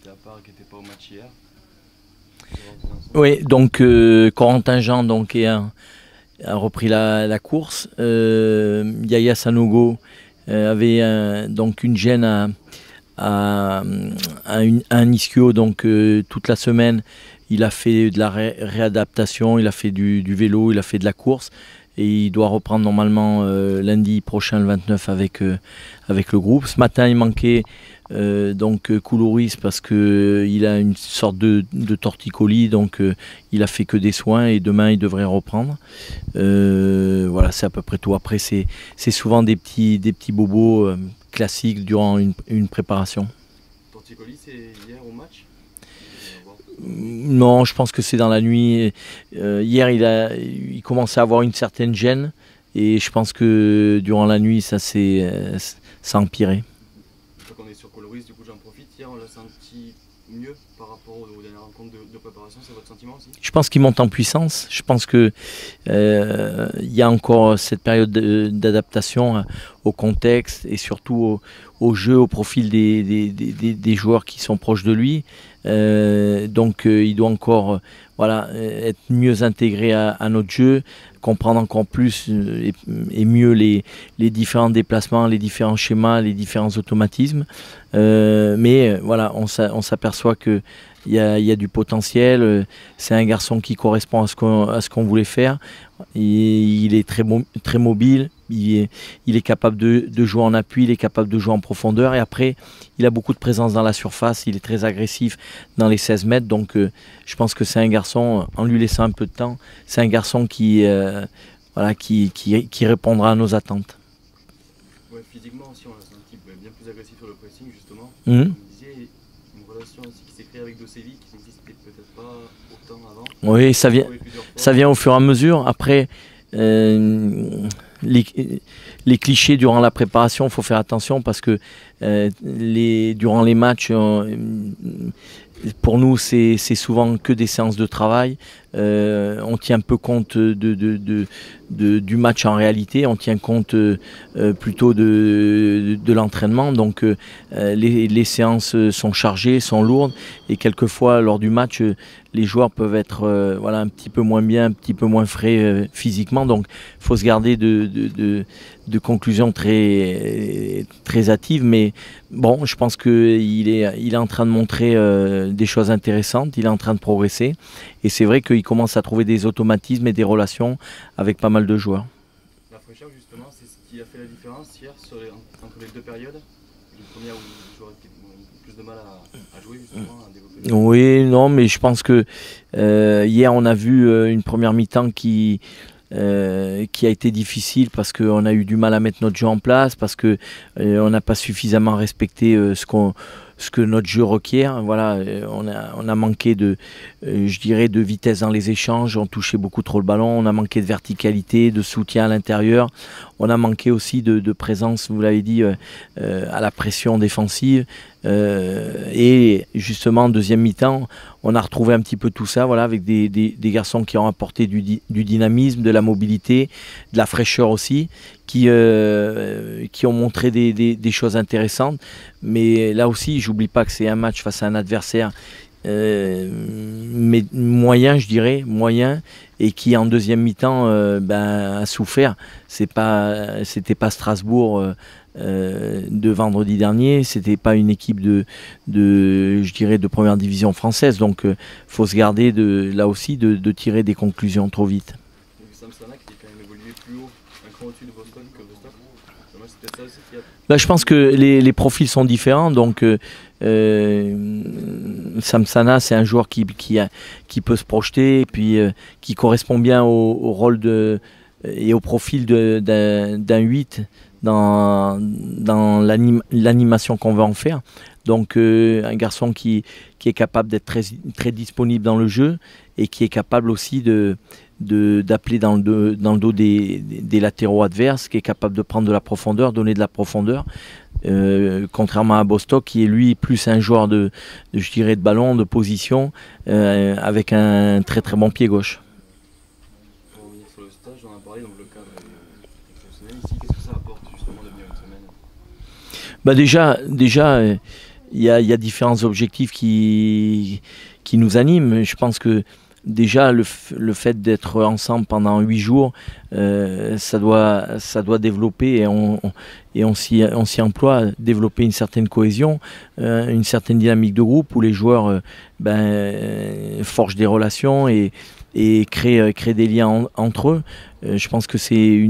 était à part et qui n'était pas au match hier. Oui, donc Corentin Jean donc, a repris la course. Yaya Sanogo avait donc une gêne à un ischio donc toute la semaine. Il a fait de la réadaptation, il a fait du vélo, il a fait de la course. Et il doit reprendre normalement lundi prochain, le 29, avec le groupe. Ce matin, il manquait donc Koulouris parce qu'il a une sorte de torticolis, donc il a fait que des soins et demain, il devrait reprendre. Voilà, c'est à peu près tout. Après, c'est souvent des petits bobos classiques durant une préparation. Torticolis, c'est hier au match? Non, je pense que c'est dans la nuit. Hier, il commençait à avoir une certaine gêne et je pense que durant la nuit, ça a empiré. Donc on est sur Koulouris, du coup j'en profite. Hier, on l'a senti mieux par rapport aux dernières rencontres de préparation. C'est votre sentiment aussi? Je pense qu'il monte en puissance. Je pense que il y a encore cette période d'adaptation au contexte et surtout au jeu, au profil des joueurs qui sont proches de lui. Donc il doit encore voilà, être mieux intégré à notre jeu, comprendre encore plus et mieux les différents déplacements, les différents schémas, les différents automatismes. Mais voilà, on s'aperçoit que il y a du potentiel. C'est un garçon qui correspond à ce qu'on voulait faire. Il est très mobile. Il est capable de jouer en appui, il est capable de jouer en profondeur. Et après, il a beaucoup de présence dans la surface. Il est très agressif dans les 16 mètres. Donc, je pense que c'est un garçon, en lui laissant un peu de temps, c'est un garçon qui répondra à nos attentes. Ouais, physiquement aussi, on l'a senti bien plus agressif sur le pressing, justement. Mmh. Comme vous disiez, une relation aussi qui s'est créée avec Dosevi, qui n'existait peut-être pas autant avant. Oui, ça vient au fur et à mesure. Après, les clichés durant la préparation, il faut faire attention parce que durant les matchs, pour nous, c'est souvent que des séances de travail. On tient peu compte du match en réalité, on tient compte plutôt de l'entraînement. Donc les séances sont chargées, sont lourdes et quelquefois lors du match, les joueurs peuvent être voilà, un petit peu moins bien, un petit peu moins frais physiquement. Donc il faut se garder de conclusions très hâtives. Mais bon, je pense qu'il est en train de montrer des choses intéressantes, il est en train de progresser. Et c'est vrai qu'il commence à trouver des automatismes et des relations avec pas mal de joueurs. La fraîcheur, justement, c'est ce qui a fait la différence hier entre les deux périodes. Une première où les joueurs ont plus de mal à jouer, justement, à développer. Oui, non, mais je pense que hier, on a vu une première mi-temps qui a été difficile parce qu'on a eu du mal à mettre notre jeu en place, parce qu'on n'a pas suffisamment respecté ce que notre jeu requiert. Voilà, on a manqué je dirais, de vitesse dans les échanges, on touchait beaucoup trop le ballon, on a manqué de verticalité, de soutien à l'intérieur, on a manqué aussi de présence, vous l'avez dit, à la pression défensive. Et justement, en deuxième mi-temps, on a retrouvé un petit peu tout ça, voilà, avec des garçons qui ont apporté du dynamisme, de la mobilité, de la fraîcheur aussi, qui ont montré des choses intéressantes. Mais là aussi, j'oublie pas que c'est un match face à un adversaire mais moyen, je dirais, moyen, et qui en deuxième mi-temps a souffert. C'était pas Strasbourg de vendredi dernier, c'était pas une équipe je dirais, de première division française. Donc faut se garder là aussi de tirer des conclusions trop vite. Samsana qui est quand même évolué plus haut, un cran au-dessus de Boston que Vostok. C'est peut-être ça aussi qui a... Là, je pense que les profils sont différents. Donc Samsana, c'est un joueur qui peut se projeter et puis qui correspond bien au rôle et au profil d'un 8 dans l'animation qu'on veut en faire. Donc un garçon qui est capable d'être très disponible dans le jeu et qui est capable aussi d'appeler dans le dos des latéraux adverses, qui est capable de prendre de la profondeur, donner de la profondeur. Contrairement à Bostock qui est lui plus un joueur je dirais, de ballon, de position, avec un très très bon pied gauche. Pour revenir sur le stage, on en a parlé, donc le cadre est exceptionnel ici. Qu'est-ce que ça apporte justement de venir une semaine? Bah déjà il y a différents objectifs qui nous animent. Je pense que déjà le fait d'être ensemble pendant 8 jours, ça doit développer et on s'y emploie, développer une certaine cohésion, une certaine dynamique de groupe où les joueurs forgent des relations et créent des liens entre eux. Je pense que c'est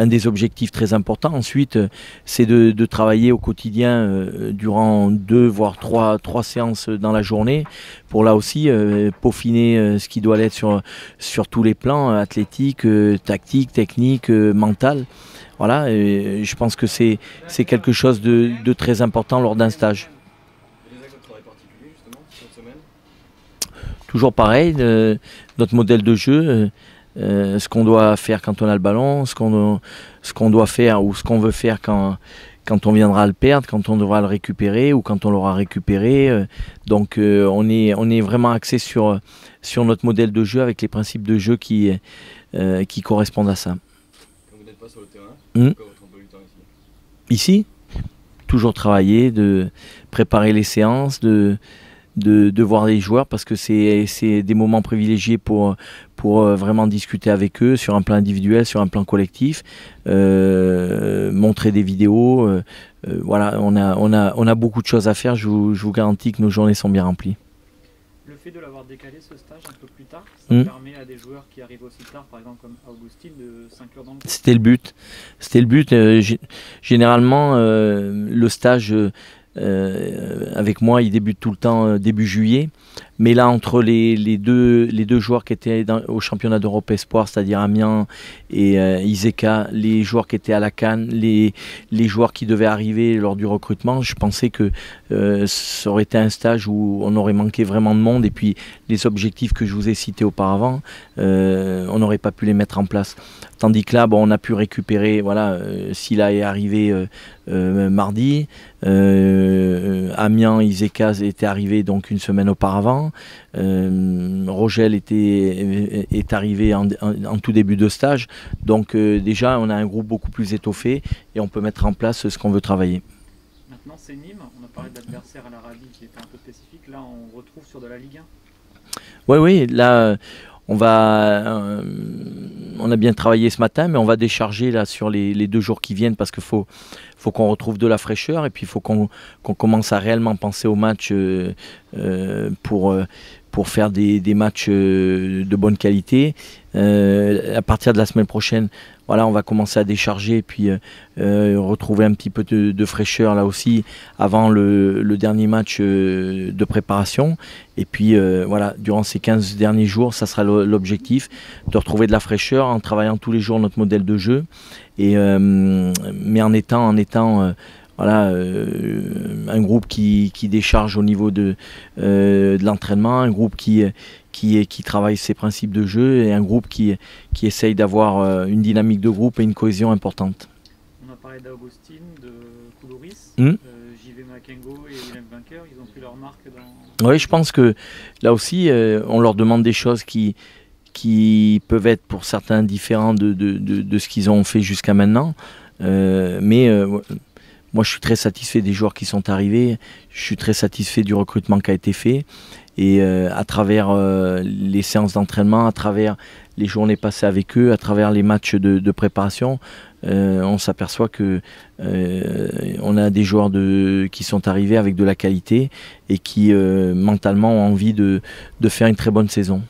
un des objectifs très importants. Ensuite, c'est de travailler au quotidien durant 2 voire 3 séances dans la journée pour là aussi peaufiner ce qui doit l'être sur tous les plans, athlétique, tactique, technique, mental. Voilà, et je pense que c'est quelque chose de très important lors d'un stage. Des axes de travail particuliers justement cette semaine? Toujours pareil, notre modèle de jeu. Ce qu'on doit faire quand on a le ballon, ce qu'on doit faire ou ce qu'on veut faire quand on viendra le perdre, quand on devra le récupérer ou quand on l'aura récupéré. Donc on est vraiment axé sur notre modèle de jeu avec les principes de jeu qui correspondent à ça. Quand vous n'êtes pas sur le terrain, Mmh. pourquoi votre emploi du temps ici? Ici, toujours travailler, de préparer les séances, de voir les joueurs parce que c'est des moments privilégiés pour vraiment discuter avec eux sur un plan individuel, sur un plan collectif, montrer des vidéos. Voilà, on a beaucoup de choses à faire. Je vous garantis que nos journées sont bien remplies. Le fait de l'avoir décalé ce stage un peu plus tard, ça permet à des joueurs qui arrivent aussi tard, par exemple comme Augustin, de s'inclure dans le groupe. C'était le but. C'était le but. Généralement, le stage avec moi, il débute tout le temps début juillet. Mais là, entre les deux joueurs qui étaient au championnat d'Europe Espoir, c'est-à-dire Amiens et Iseka, les joueurs qui étaient à la CAN, les joueurs qui devaient arriver lors du recrutement, je pensais que ça aurait été un stage où on aurait manqué vraiment de monde. Et puis les objectifs que je vous ai cités auparavant, on n'aurait pas pu les mettre en place. Tandis que là, bon, on a pu récupérer, voilà, Silla est arrivé mardi, Amiens, Iseka était arrivé donc une semaine auparavant, Rogel est arrivé en tout début de stage, donc déjà on a un groupe beaucoup plus étoffé et on peut mettre en place ce qu'on veut travailler. Maintenant c'est Nîmes, on a parlé d'adversaire à l'Arabie qui était un peu spécifique, là on retrouve sur de la Ligue 1. Oui, là on a bien travaillé ce matin, mais on va décharger là sur les 2 jours qui viennent parce qu'il faut qu'on retrouve de la fraîcheur et puis il faut qu'on commence à réellement penser aux matchs pour faire des matchs de bonne qualité. À partir de la semaine prochaine, voilà, on va commencer à décharger et puis retrouver un petit peu de fraîcheur là aussi avant le dernier match de préparation. Et puis voilà, durant ces 15 derniers jours, ça sera l'objectif de retrouver de la fraîcheur en travaillant tous les jours notre modèle de jeu. Mais en étant voilà, un groupe qui décharge au niveau de l'entraînement, un groupe qui travaille ses principes de jeu et un groupe qui essaye d'avoir une dynamique de groupe et une cohésion importante. On a parlé d'Augustin, de Koulouris, JV Makengo et Willem Vainqueur, ils ont pris leur marque dans... Oui, je pense que là aussi, on leur demande des choses qui peuvent être pour certains différents de ce qu'ils ont fait jusqu'à maintenant. Moi, je suis très satisfait des joueurs qui sont arrivés. Je suis très satisfait du recrutement qui a été fait. Et à travers les séances d'entraînement, à travers les journées passées avec eux, à travers les matchs de préparation, on s'aperçoit que on a des joueurs qui sont arrivés avec de la qualité et qui mentalement ont envie de faire une très bonne saison.